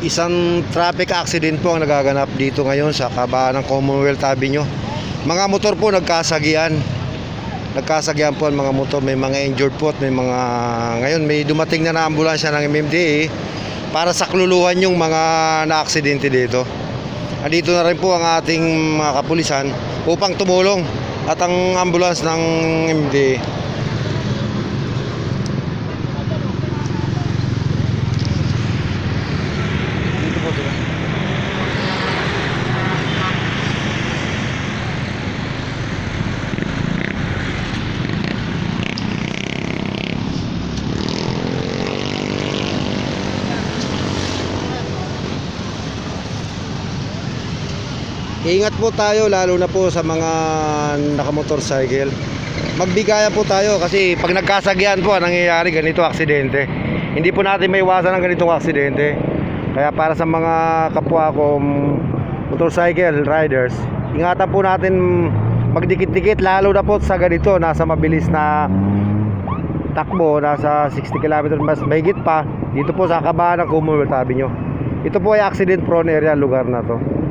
Isang traffic accident po ang nagaganap dito ngayon sa kabahan ng Commonwealth Avenue. Mga motor po nagkasagian. Nagkasagian po ang mga motor, may mga injured po at may mga ngayon may dumating na ambulansya ng MMDA para sakluluhan yung mga na-aksidente dito. Andito na rin po ang ating mga kapulisan upang tumulong at ang ambulance ng MMDA. Ingat po tayo lalo na po sa mga nakamotorcycle. Magbigayan po tayo kasi pag nagkasagyan po nangyayari ganito aksidente. Hindi po natin maiwasan ang ganitong aksidente. Kaya para sa mga kapwa ko motorcycle riders, ingatan po natin magdikit-dikit lalo na po sa ganito, nasa mabilis na takbo, nasa 60 km mas mahigit pa dito po sa kabahan ng Commonwealth Avenue. Ito po ay accident prone area lugar na to.